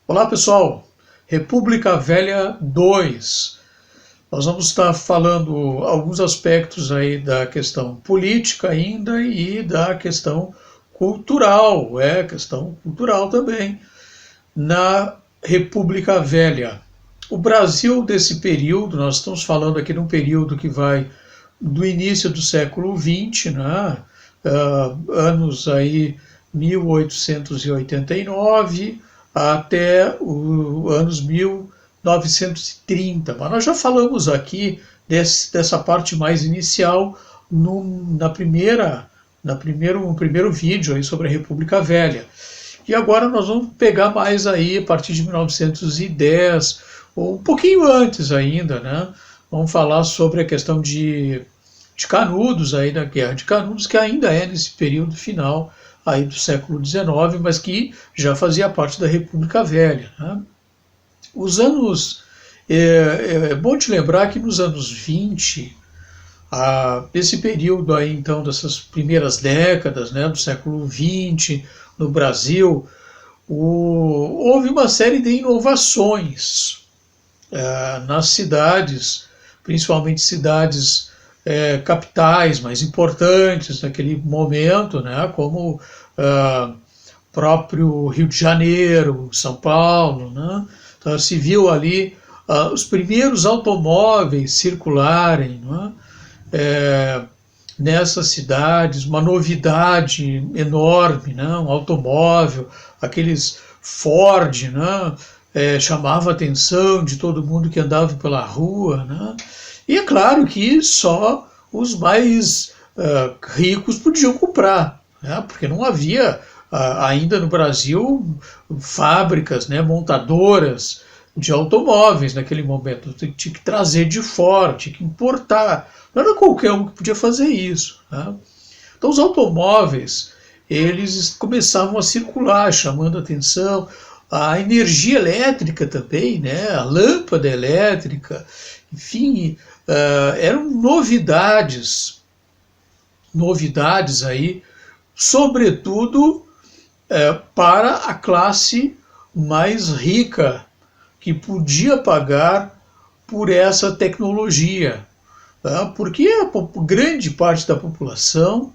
Olá pessoal, República Velha 2. Nós vamos estar falando alguns aspectos aí da questão política ainda e da questão cultural, questão cultural também, na República Velha. O Brasil desse período, nós estamos falando aqui de um período que vai do início do século XX, né? Anos aí 1889 até os anos 1930. Mas nós já falamos aqui dessa parte mais inicial no primeiro vídeo aí sobre a República Velha. E agora nós vamos pegar mais aí a partir de 1910, ou um pouquinho antes ainda, né? Vamos falar sobre a questão de Canudos, aí da Guerra de Canudos, que ainda é nesse período final aí do século XIX, mas que já fazia parte da República Velha, né? Os anos. É bom te lembrar que nos anos 20, esse período aí, então, dessas primeiras décadas, né, do século XX, no Brasil, houve uma série de inovações nas cidades, principalmente cidades capitais mais importantes naquele momento, né, como próprio Rio de Janeiro, São Paulo, né? Então, se viu ali os primeiros automóveis circularem, né? Nessas cidades, uma novidade enorme, né? Um automóvel, aqueles Ford, né? Chamava a atenção de todo mundo que andava pela rua, né? E é claro que só os mais ricos podiam comprar, né? Porque não havia ainda no Brasil fábricas, né, montadoras de automóveis naquele momento. Tinha que trazer de fora, tinha que importar. Não era qualquer um que podia fazer isso, né? Então os automóveis, eles começavam a circular, chamando a atenção. A energia elétrica também, né? A lâmpada elétrica, enfim, eram novidades aí, sobretudo para a classe mais rica, que podia pagar por essa tecnologia, tá? Porque a grande parte da população,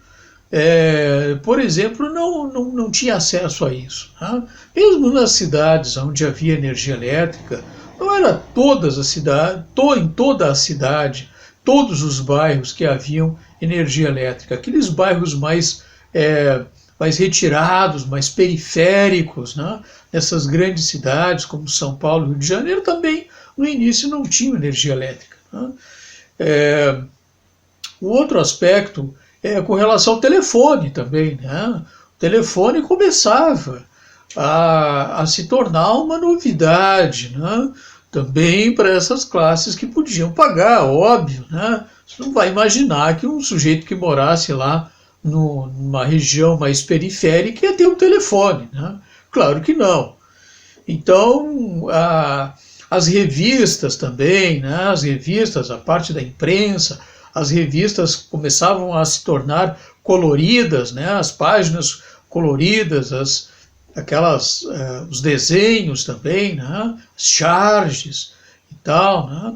por exemplo, não tinha acesso a isso, tá? Mesmo nas cidades onde havia energia elétrica, não era todas as cidades, em toda a cidade, todos os bairros que haviam energia elétrica. Aqueles bairros mais retirados, mais periféricos, né? Nessas grandes cidades como São Paulo e Rio de Janeiro também no início não tinham energia elétrica, né? O outro aspecto é com relação ao telefone também, né? O telefone começava a se tornar uma novidade, né? Também para essas classes que podiam pagar, óbvio, né? Você não vai imaginar que um sujeito que morasse lá numa região mais periférica ia ter um telefone, né? Claro que não. Então, as revistas também, né? As revistas, a parte da imprensa, as revistas começavam a se tornar coloridas, né? As páginas coloridas, os desenhos também, né? As charges e tal, né?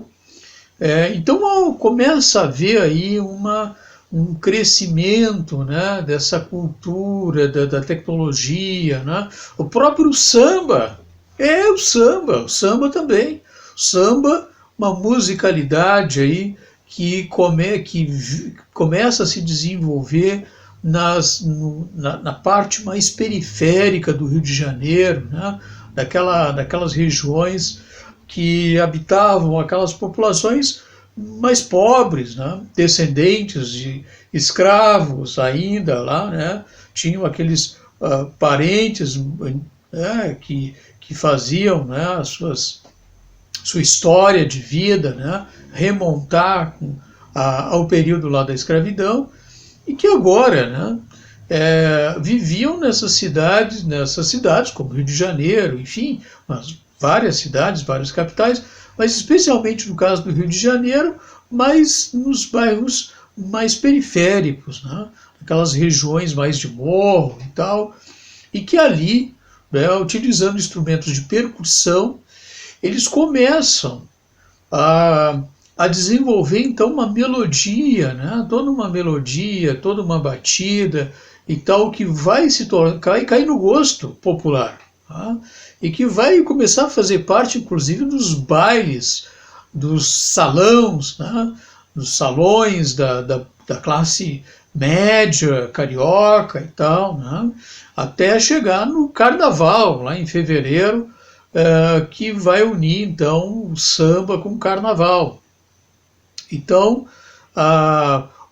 Então começa a haver aí um crescimento, né, dessa cultura, da tecnologia, né? O próprio samba, o samba também. O samba, uma musicalidade aí que começa a se desenvolver na parte mais periférica do Rio de Janeiro, né? Daquelas regiões que habitavam aquelas populações mais pobres, né? Descendentes de escravos ainda lá, né? Tinham aqueles parentes, né? que faziam, né? Sua história de vida, né? Remontar ao período lá da escravidão, e que agora, né? Viviam nessas cidades como Rio de Janeiro, enfim, várias cidades, várias capitais, mas especialmente no caso do Rio de Janeiro, mas nos bairros mais periféricos, né? Aquelas regiões mais de morro e tal, e que ali né, utilizando instrumentos de percussão, eles começam a, a desenvolver então uma melodia, né, toda uma melodia, toda uma batida e tal, que vai se tornar, cair no gosto popular, tá? E que vai começar a fazer parte, inclusive, dos bailes, dos salões, né, dos salões da classe média, carioca e tal, né, até chegar no carnaval, lá em fevereiro, que vai unir então o samba com o carnaval. Então,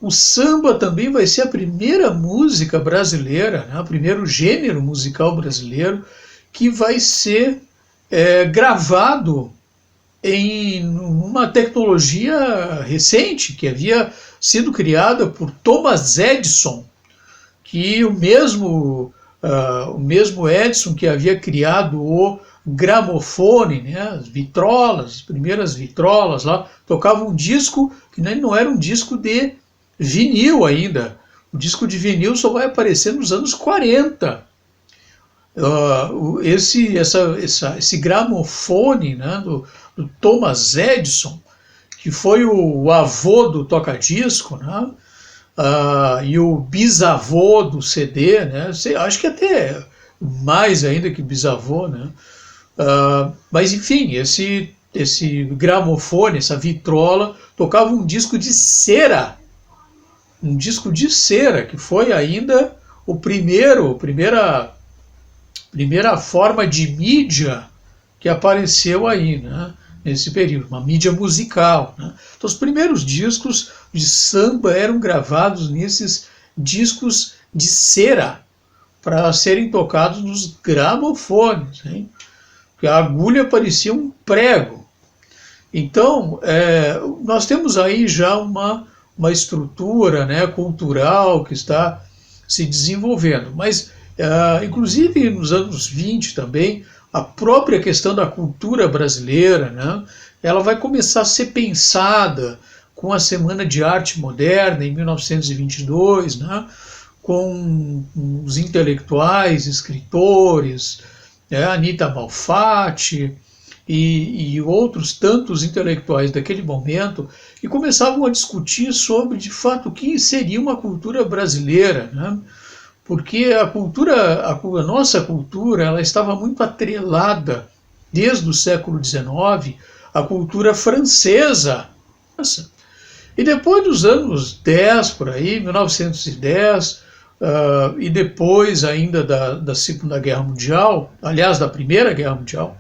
o samba também vai ser a primeira música brasileira, né, o primeiro gênero musical brasileiro que vai ser gravado em uma tecnologia recente que havia sido criada por Thomas Edison, que o mesmo Edison que havia criado o gramofone, né, as vitrolas, as primeiras vitrolas lá, tocava um disco que não era um disco de vinil ainda. O disco de vinil só vai aparecer nos anos 40. Esse gramofone, né, do Thomas Edison, que foi o avô do toca-disco, né, e o bisavô do CD, né, acho que até mais ainda que bisavô, né, mas enfim, esse gramofone, essa vitrola, tocava um disco de cera, que foi ainda primeira forma de mídia que apareceu aí, né, nesse período, uma mídia musical, né. Então os primeiros discos de samba eram gravados nesses discos de cera para serem tocados nos gramofones, hein? Porque a agulha parecia um prego. Então, nós temos aí já uma estrutura, né, cultural que está se desenvolvendo. Mas, inclusive nos anos 20 também, a própria questão da cultura brasileira, né, ela vai começar a ser pensada com a Semana de Arte Moderna, em 1922, né, com os intelectuais, escritores, Anita Malfatti e outros tantos intelectuais daquele momento, que começavam a discutir sobre, de fato, o que seria uma cultura brasileira, né? Porque a nossa cultura, ela estava muito atrelada, desde o século XIX, à cultura francesa. E depois dos anos 10, por aí, 1910, e depois ainda da Segunda Guerra Mundial, aliás, da Primeira Guerra Mundial,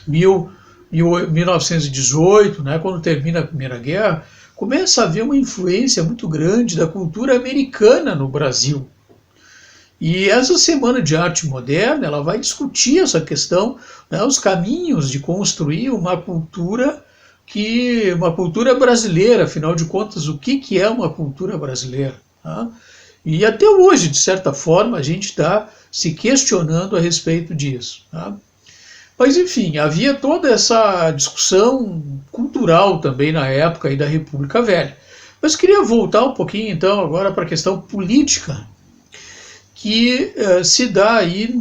1918, né, quando termina a Primeira Guerra, começa a haver uma influência muito grande da cultura americana no Brasil. E essa Semana de Arte Moderna, ela vai discutir essa questão, né, os caminhos de construir uma cultura brasileira, afinal de contas, o que é uma cultura brasileira? Tá? E até hoje, de certa forma, a gente está se questionando a respeito disso. Tá? Mas, enfim, havia toda essa discussão cultural também na época aí da República Velha. Mas queria voltar um pouquinho, então, agora para a questão política, que se dá aí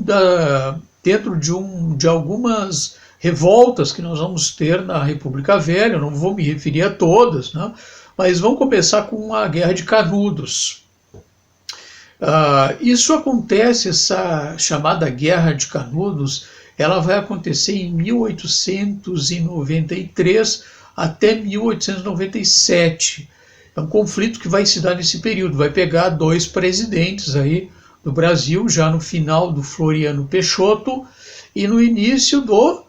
dentro de algumas revoltas que nós vamos ter na República Velha. Eu não vou me referir a todas, né? Mas vamos começar com a Guerra de Canudos. Isso acontece, essa chamada Guerra de Canudos, ela vai acontecer em 1893 até 1897. É um conflito que vai se dar nesse período, vai pegar dois presidentes aí do Brasil, já no final do Floriano Peixoto e no início do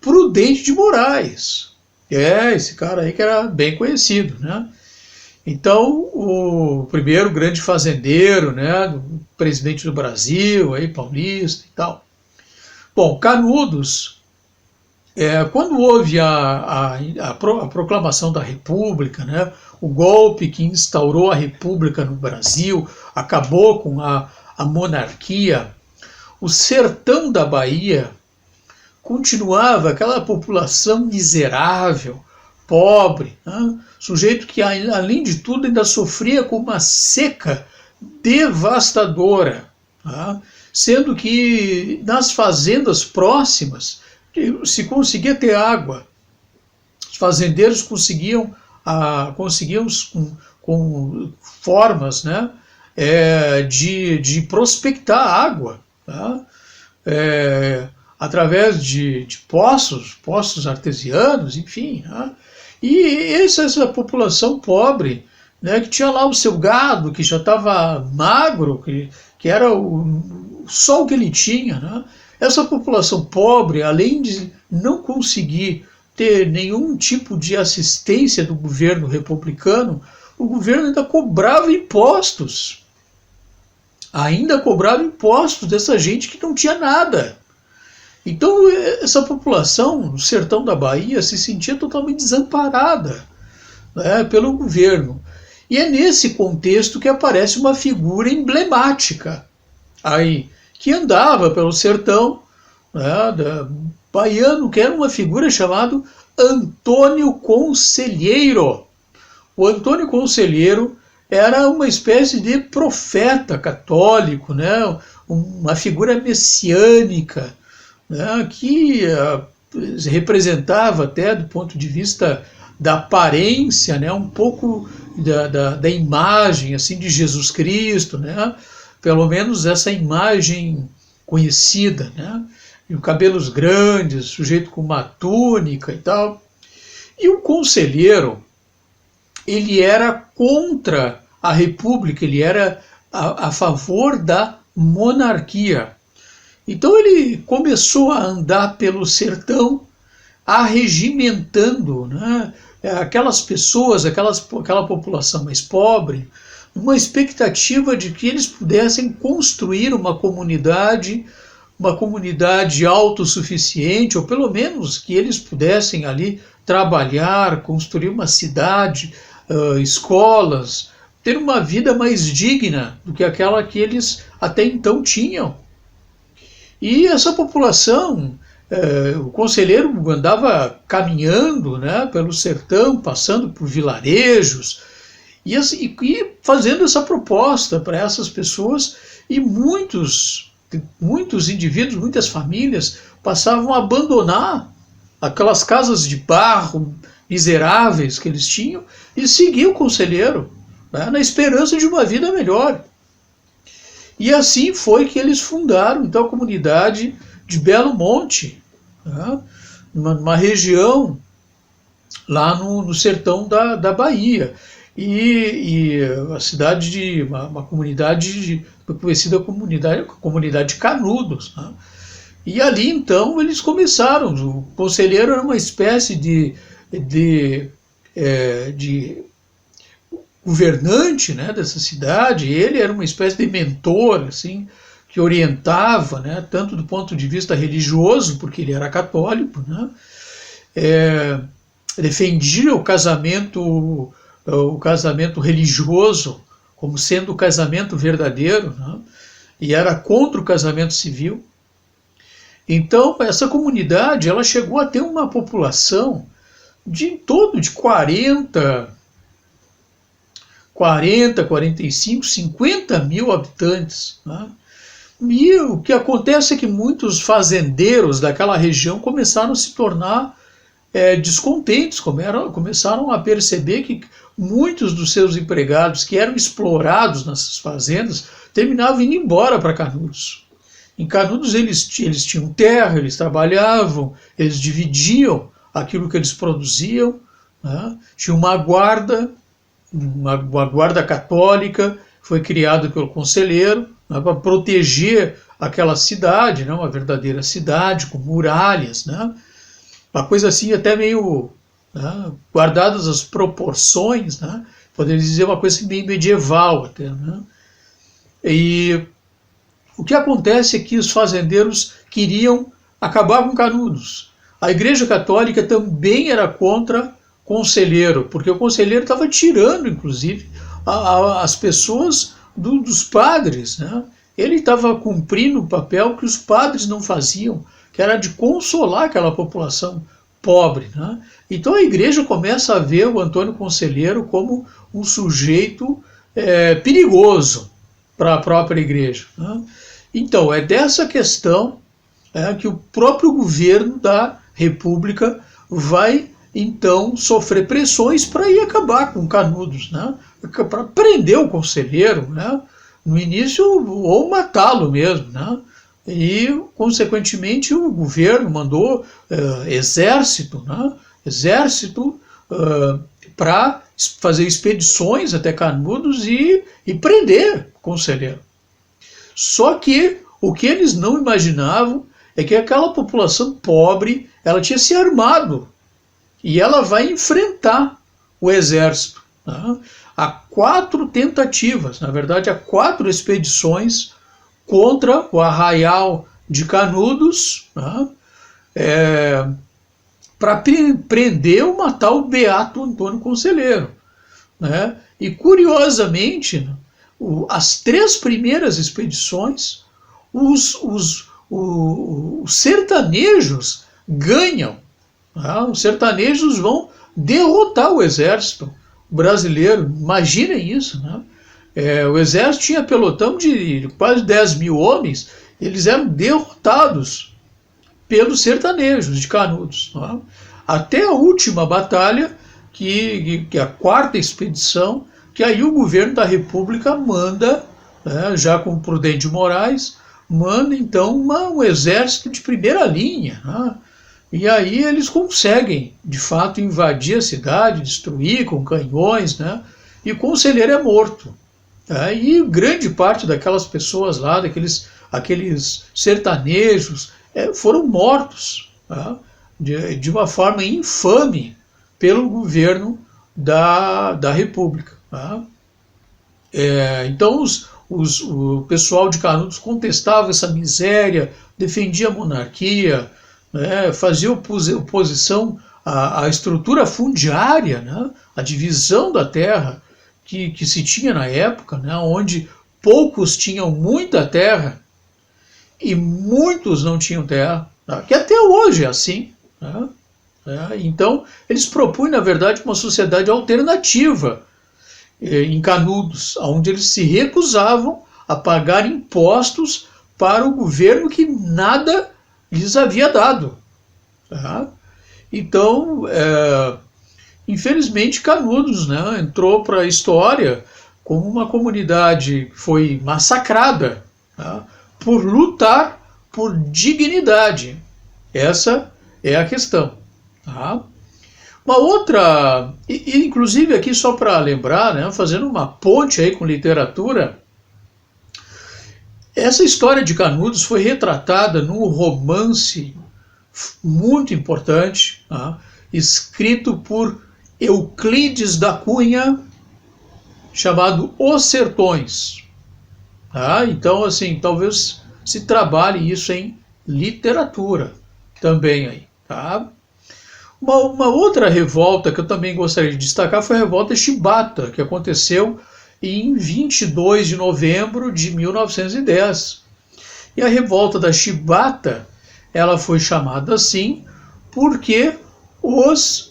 Prudente de Moraes. Esse cara aí que era bem conhecido, né? Então, o primeiro grande fazendeiro, né, do presidente do Brasil, aí, paulista e tal. Bom, Canudos, quando houve a proclamação da República, né, o golpe que instaurou a República no Brasil, acabou com a monarquia, o sertão da Bahia continuava aquela população miserável, pobre, né? Sujeito que, além de tudo, ainda sofria com uma seca devastadora. tá? Sendo que nas fazendas próximas se conseguia ter água. Os fazendeiros conseguiam com formas, né, de prospectar água, tá? Através de poços artesianos, enfim, né? E essa população pobre, né, que tinha lá o seu gado, que já estava magro, que era só o que ele tinha, né? Essa população pobre, além de não conseguir ter nenhum tipo de assistência do governo republicano, o governo ainda cobrava impostos. Ainda cobrava impostos dessa gente que não tinha nada. Então, essa população no sertão da Bahia se sentia totalmente desamparada, né, pelo governo. E é nesse contexto que aparece uma figura emblemática aí, que andava pelo sertão, né, baiano, que era uma figura chamada Antônio Conselheiro. O Antônio Conselheiro era uma espécie de profeta católico, né, uma figura messiânica, né, que representava até do ponto de vista da aparência, né, um pouco da imagem assim de Jesus Cristo, né, pelo menos essa imagem conhecida, né, e os cabelos grandes, sujeito com uma túnica e tal. E o conselheiro, ele era contra a república, ele era a favor da monarquia. Então ele começou a andar pelo sertão, arregimentando, né, aquelas pessoas, aquela população mais pobre, uma expectativa de que eles pudessem construir uma comunidade autossuficiente, ou pelo menos que eles pudessem ali trabalhar, construir uma cidade, escolas, ter uma vida mais digna do que aquela que eles até então tinham. E essa população, o conselheiro andava caminhando, né, pelo sertão, passando por vilarejos, e fazendo essa proposta para essas pessoas, e muitos indivíduos, muitas famílias passavam a abandonar aquelas casas de barro miseráveis que eles tinham e seguir o conselheiro, né, na esperança de uma vida melhor. E assim foi que eles fundaram então a comunidade de Belo Monte, né, numa região lá no sertão da Bahia. E a cidade de uma comunidade conhecida como comunidade de Canudos, né? E ali então eles começaram. O conselheiro era uma espécie de governante, né, dessa cidade. Ele era uma espécie de mentor, assim, que orientava, né, tanto do ponto de vista religioso, porque ele era católico, né, defendia o casamento religioso como sendo o casamento verdadeiro, né, e era contra o casamento civil. Então, essa comunidade ela chegou a ter uma população de em torno de 40, 45, 50 mil habitantes, né? E o que acontece é que muitos fazendeiros daquela região começaram a se tornar descontentes, começaram a perceber que muitos dos seus empregados que eram explorados nessas fazendas terminavam indo embora para Canudos. Em Canudos eles tinham terra, eles trabalhavam, eles dividiam aquilo que eles produziam, né? Tinha uma guarda católica, foi criada pelo conselheiro, né, para proteger aquela cidade, né, uma verdadeira cidade com muralhas, né, uma coisa assim até meio, né, guardadas as proporções, né, poderia dizer uma coisa assim, meio medieval até, né. E o que acontece é que os fazendeiros queriam acabar com Canudos. A Igreja Católica também era contra conselheiro, porque o conselheiro estava tirando, inclusive, as pessoas dos padres, né? Ele estava cumprindo o papel que os padres não faziam, que era de consolar aquela população pobre, né? Então a igreja começa a ver o Antônio Conselheiro como um sujeito perigoso para a própria igreja, né? Então, é dessa questão que o próprio governo da República vai, então, sofrer pressões para ir acabar com Canudos, né? Para prender o conselheiro, né? No início, ou matá-lo mesmo, né? E, consequentemente, o governo mandou exército, né? Exército para fazer expedições até Canudos e prender o conselheiro. Só que o que eles não imaginavam é que aquela população pobre, ela tinha se armado e ela vai enfrentar o exército. Né? Há 4 tentativas, na verdade há 4 expedições contra o arraial de Canudos, né? Para prender ou matar o beato Antônio Conselheiro. Né? E curiosamente, as 3 primeiras expedições, os sertanejos ganham. Né? Os sertanejos vão derrotar o exército brasileiro. Imaginem isso. Né? O exército tinha pelotão de quase 10 mil homens, eles eram derrotados pelos sertanejos de Canudos. Né? Até a última batalha, que é a 4ª expedição, que aí o governo da República manda, né, já com Prudente de Moraes, manda então um exército de primeira linha. Né? E aí eles conseguem, de fato, invadir a cidade, destruir com canhões, né? E o conselheiro é morto. Né? E grande parte daquelas pessoas lá, aqueles sertanejos, foram mortos, né? de uma forma infame pelo governo da República. Tá? Então o pessoal de Canudos contestava essa miséria, defendia a monarquia, né, fazia oposição à estrutura fundiária, né, à divisão da terra que se tinha na época, né, onde poucos tinham muita terra e muitos não tinham terra, tá? Que até hoje é assim. Né? Então, eles propunham, na verdade, uma sociedade alternativa em Canudos, onde eles se recusavam a pagar impostos para o governo que nada lhes havia dado. Tá? Então, infelizmente, Canudos, né, entrou para a história como uma comunidade que foi massacrada, tá, por lutar por dignidade. Essa é a questão. Tá? Uma outra, inclusive aqui só para lembrar, né, fazendo uma ponte aí com literatura, essa história de Canudos foi retratada num romance muito importante, tá, escrito por Euclides da Cunha, chamado Os Sertões. Tá? Então, assim, talvez se trabalhe isso em literatura também aí. Tá? Uma outra revolta que eu também gostaria de destacar foi a revolta Chibata, que aconteceu em 22 de novembro de 1910. E a revolta da Chibata, ela foi chamada assim porque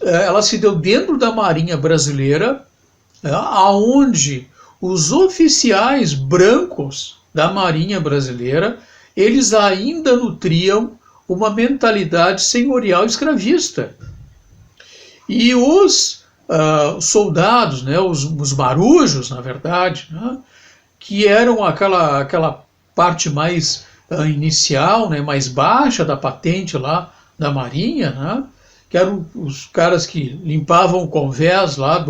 ela se deu dentro da Marinha Brasileira, aonde os oficiais brancos da Marinha Brasileira, eles ainda nutriam uma mentalidade senhorial escravista. E os soldados, né, os marujos, na verdade, né, que eram aquela parte mais inicial, né, mais baixa da patente lá da Marinha, né, que eram os caras que limpavam o convés lá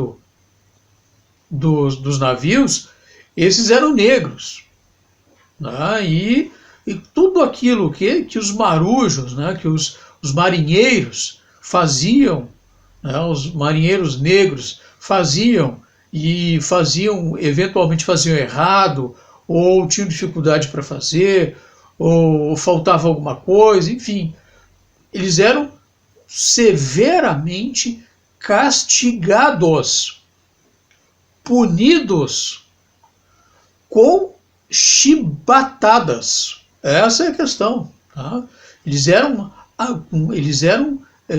dos navios, esses eram negros. Né, e tudo aquilo que os marujos, né, que os marinheiros faziam, né, os marinheiros negros faziam eventualmente faziam errado, ou tinham dificuldade para fazer, ou faltava alguma coisa, enfim, eles eram severamente castigados, punidos com chibatadas. Essa é a questão. Tá?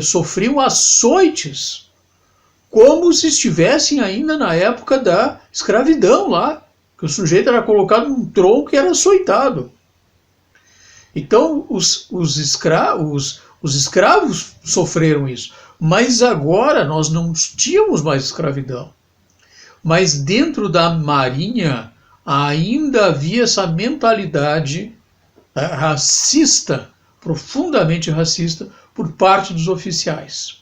Sofriam açoites, como se estivessem ainda na época da escravidão lá, que o sujeito era colocado num tronco e era açoitado. Então, os escravos sofreram isso. Mas agora nós não tínhamos mais escravidão. Mas dentro da Marinha ainda havia essa mentalidade racista, profundamente racista, por parte dos oficiais.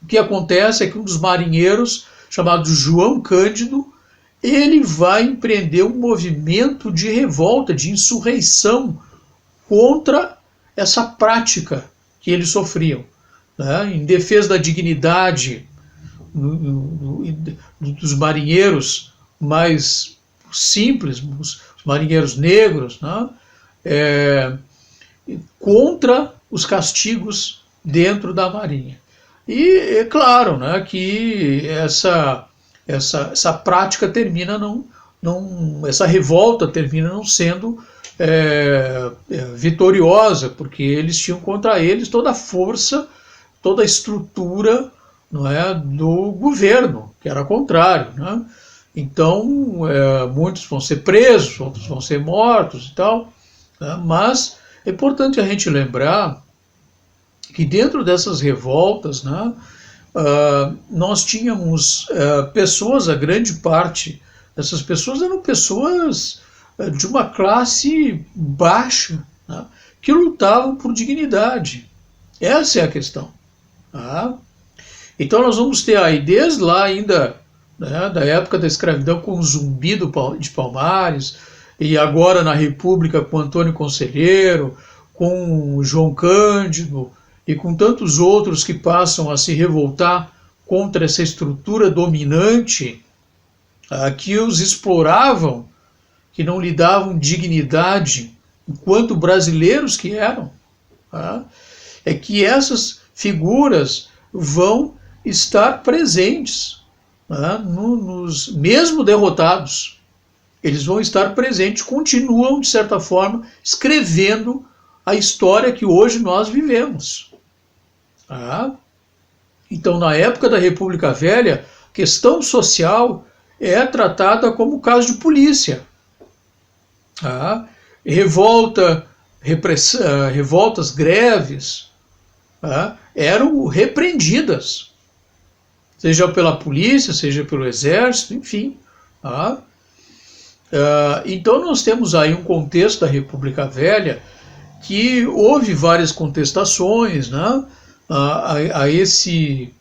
O que acontece é que um dos marinheiros, chamado João Cândido, ele vai empreender um movimento de revolta, de insurreição contra essa prática que eles sofriam, né, em defesa da dignidade dos marinheiros mais simples, os marinheiros negros, né, contra os castigos dentro da Marinha. E é claro, né, que essa prática termina essa revolta termina não sendo vitoriosa, porque eles tinham contra eles toda a força, toda a estrutura, não é, do governo, que era contrário, né? Então, muitos vão ser presos, outros vão ser mortos e tal, né? Mas é importante a gente lembrar que dentro dessas revoltas, né, nós tínhamos pessoas, a grande parte dessas pessoas eram pessoas de uma classe baixa, né, que lutavam por dignidade. Essa é a questão. Tá? Então nós vamos ter aí, desde lá ainda, né, da época da escravidão com o Zumbi de Palmares, e agora na República com Antônio Conselheiro, com João Cândido, e com tantos outros que passam a se revoltar contra essa estrutura dominante que os exploravam, que não lhe davam dignidade, enquanto brasileiros que eram, é que essas figuras vão estar presentes, mesmo derrotados. Eles vão estar presentes, continuam, de certa forma, escrevendo a história que hoje nós vivemos. Então, na época da República Velha, a questão social é tratada como caso de polícia. Revoltas, greves, eram repreendidas, seja pela polícia, seja pelo exército, enfim. Então nós temos aí um contexto da República Velha que houve várias contestações, né, a esse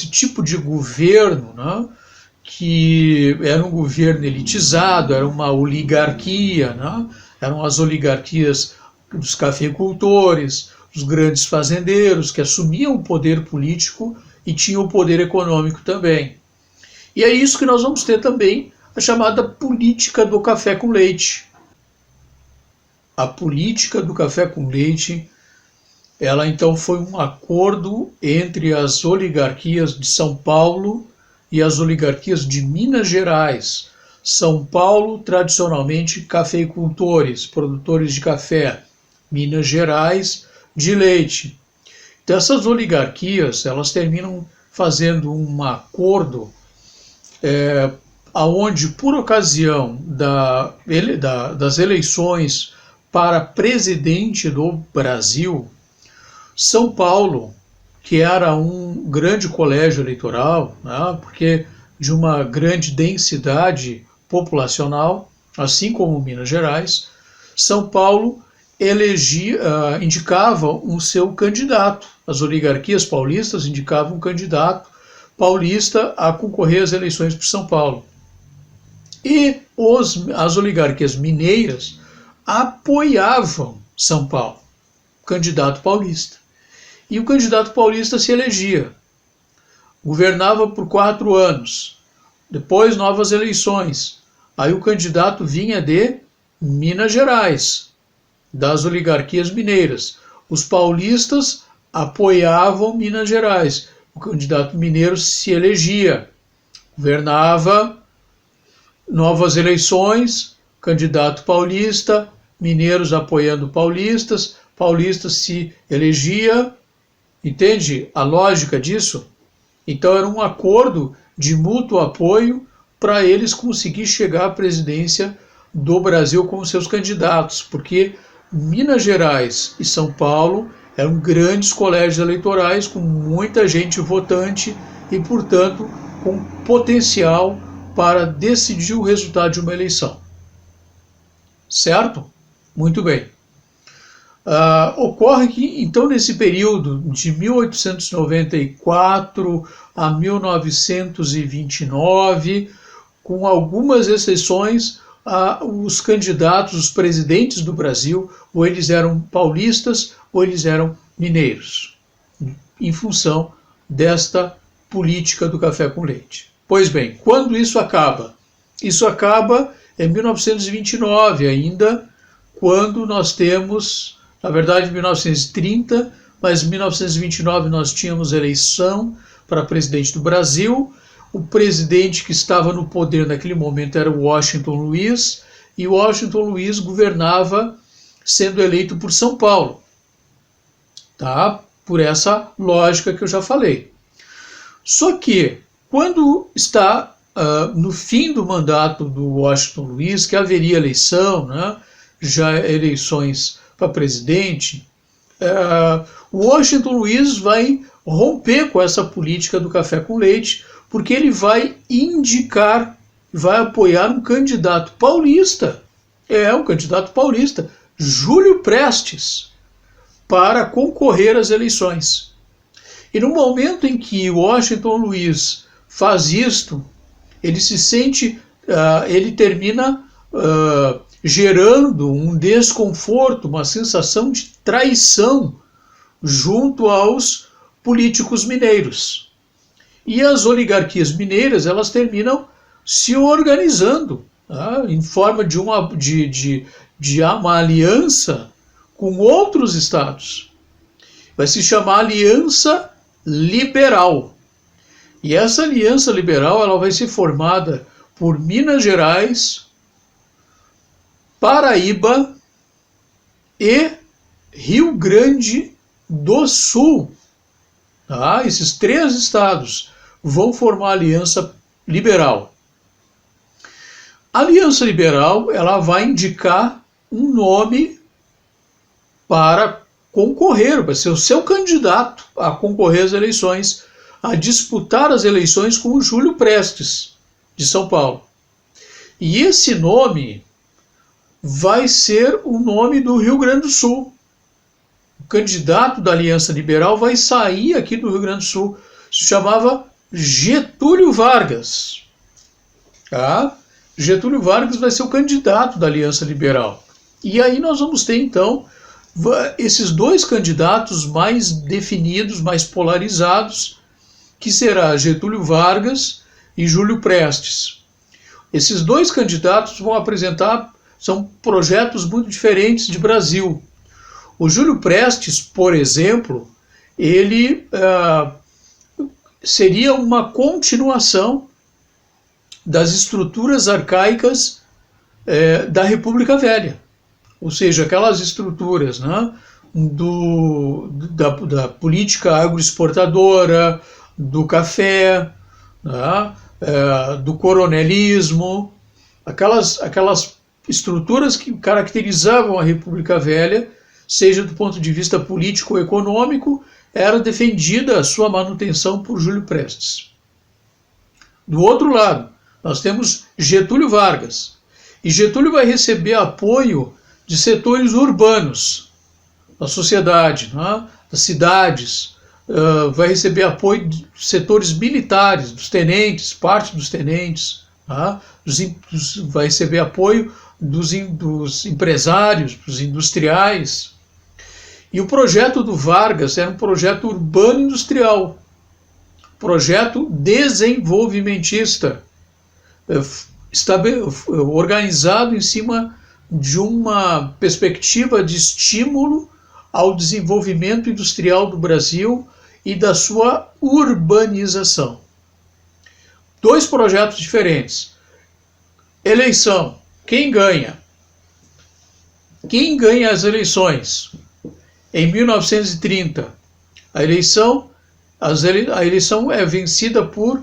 tipo de governo, né, que era um governo elitizado, era uma oligarquia, né, eram as oligarquias dos cafeicultores, os grandes fazendeiros que assumiam o poder político e tinham o poder econômico também. E é isso que nós vamos ter também a chamada política do café com leite. A política do café com leite, ela então foi um acordo entre as oligarquias de São Paulo e as oligarquias de Minas Gerais. São Paulo, tradicionalmente, cafeicultores, produtores de café. Minas Gerais, de leite. Então, essas oligarquias, elas terminam fazendo um acordo aonde, por ocasião das eleições para presidente do Brasil, São Paulo, que era um grande colégio eleitoral, né, porque de uma grande densidade populacional, assim como Minas Gerais, São Paulo indicava o seu candidato. As oligarquias paulistas indicavam um candidato paulista a concorrer às eleições por São Paulo. E as oligarquias mineiras apoiavam São Paulo, o candidato paulista. E o candidato paulista se elegia. Governava por 4 anos. Depois, novas eleições. Aí o candidato vinha de Minas Gerais, das oligarquias mineiras. Os paulistas apoiavam Minas Gerais. O candidato mineiro se elegia. Governava, novas eleições, candidato paulista, mineiros apoiando paulistas, paulistas se elegia. Entende a lógica disso? Então era um acordo de mútuo apoio para eles conseguir chegar à presidência do Brasil com seus candidatos, porque Minas Gerais e São Paulo eram grandes colégios eleitorais com muita gente votante e, portanto, com potencial para decidir o resultado de uma eleição. Certo? Muito bem. Ocorre que, então, nesse período de 1894 a 1929, com algumas exceções, os candidatos, os presidentes do Brasil, ou eles eram paulistas ou eles eram mineiros, em função desta política do café com leite. Pois bem, quando isso acaba? Isso acaba em 1929 ainda, quando nós temos, na verdade, 1930, mas em 1929 nós tínhamos eleição para presidente do Brasil. O presidente que estava no poder naquele momento era Washington Luiz, e Washington Luiz governava sendo eleito por São Paulo, tá? Por essa lógica que eu já falei. Só que, quando está no fim do mandato do Washington Luiz, que haveria eleição, né? Já eleições para presidente, o Washington Luiz vai romper com essa política do café com leite, porque ele vai indicar, vai apoiar um candidato paulista, um candidato paulista, Júlio Prestes, para concorrer às eleições. E no momento em que Washington Luiz faz isto, ele se sente, ele termina gerando um desconforto, uma sensação de traição junto aos políticos mineiros. E as oligarquias mineiras, elas terminam se organizando em forma de uma aliança com outros estados. Vai se chamar Aliança Liberal. E essa Aliança Liberal ela vai ser formada por Minas Gerais, Paraíba e Rio Grande do Sul. Esses três estados vão formar a Aliança Liberal. A Aliança Liberal ela vai indicar um nome para concorrer, vai ser o seu candidato a concorrer às eleições, a disputar as eleições com o Júlio Prestes, de São Paulo. E esse nome vai ser o nome do Rio Grande do Sul. O candidato da Aliança Liberal vai sair aqui do Rio Grande do Sul. Se chamava Getúlio Vargas. Getúlio Vargas vai ser o candidato da Aliança Liberal. E aí nós vamos ter, então, esses dois candidatos mais definidos, mais polarizados, que será Getúlio Vargas e Júlio Prestes. Esses dois candidatos vão apresentar, são projetos muito diferentes de Brasil. O Júlio Prestes, por exemplo, ele seria uma continuação das estruturas arcaicas da República Velha. Ou seja, aquelas estruturas, né, da política agroexportadora, do café, né, do coronelismo, aquelas estruturas que caracterizavam a República Velha, seja do ponto de vista político ou econômico, era defendida a sua manutenção por Júlio Prestes. Do outro lado, nós temos Getúlio Vargas. E Getúlio vai receber apoio de setores urbanos da sociedade, né, das cidades, vai receber apoio de setores militares, dos tenentes, parte dos tenentes, né, vai receber apoio dos empresários, dos industriais. E o projeto do Vargas era um projeto urbano-industrial, projeto desenvolvimentista, organizado em cima de uma perspectiva de estímulo ao desenvolvimento industrial do Brasil e da sua urbanização. Dois projetos diferentes. Eleição. Quem ganha? Quem ganha as eleições? Em 1930, a eleição é vencida por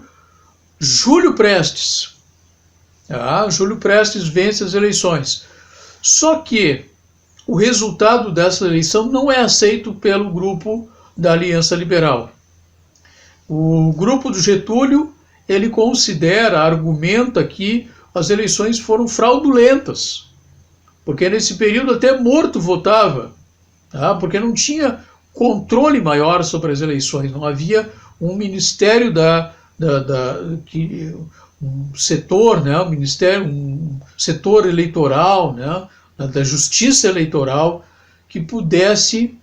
Júlio Prestes. Júlio Prestes vence as eleições. Só que o resultado dessa eleição não é aceito pelo grupo da Aliança Liberal. O grupo do Getúlio, ele considera, argumenta que as eleições foram fraudulentas, porque nesse período até morto votava, tá? Porque não tinha controle maior sobre as eleições, não havia um ministério um setor, né, um setor eleitoral, né, da justiça eleitoral que pudesse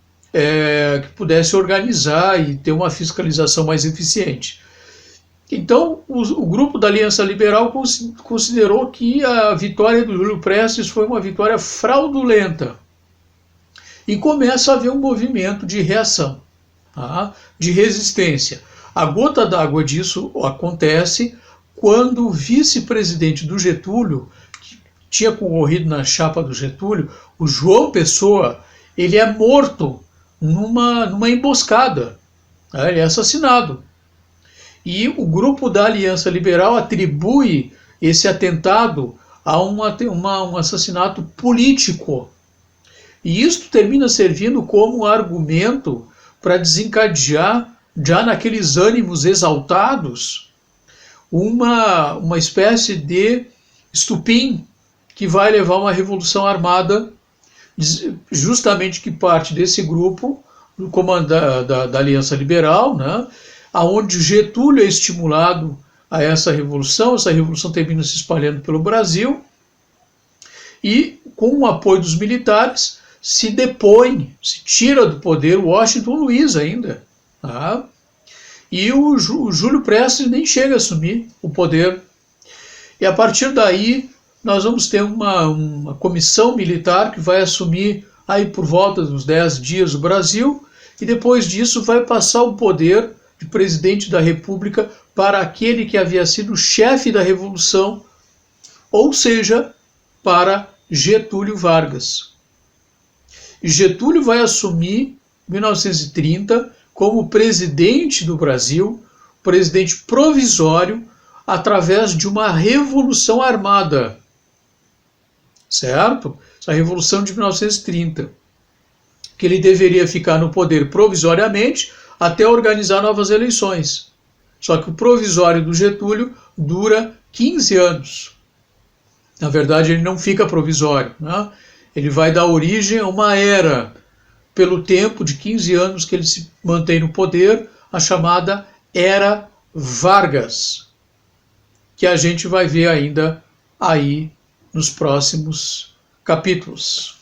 organizar e ter uma fiscalização mais eficiente. Então, o grupo da Aliança Liberal considerou que a vitória do Júlio Prestes foi uma vitória fraudulenta. E começa a haver um movimento de reação, tá? De resistência. A gota d'água disso acontece quando o vice-presidente do Getúlio, que tinha concorrido na chapa do Getúlio, o João Pessoa, ele é morto numa emboscada. Tá? Ele é assassinado. E o grupo da Aliança Liberal atribui esse atentado a um assassinato político. E isto termina servindo como argumento para desencadear, já naqueles ânimos exaltados, uma espécie de estupim que vai levar a uma revolução armada, justamente que parte desse grupo, do comando da Aliança Liberal, né, onde Getúlio é estimulado a essa revolução termina se espalhando pelo Brasil, e com o apoio dos militares se depõe, se tira do poder o Washington Luiz ainda. Tá? E o Júlio Prestes nem chega a assumir o poder. E a partir daí nós vamos ter uma comissão militar que vai assumir aí por volta dos 10 dias o Brasil, e depois disso vai passar o poder de presidente da República para aquele que havia sido chefe da Revolução, ou seja, para Getúlio Vargas. E Getúlio vai assumir, em 1930, como presidente do Brasil, presidente provisório, através de uma revolução armada. Certo? Essa revolução de 1930. Que ele deveria ficar no poder provisoriamente até organizar novas eleições. Só que o provisório do Getúlio dura 15 anos. Na verdade, ele não fica provisório, né? Ele vai dar origem a uma era, pelo tempo de 15 anos que ele se mantém no poder, a chamada Era Vargas, que a gente vai ver ainda aí nos próximos capítulos.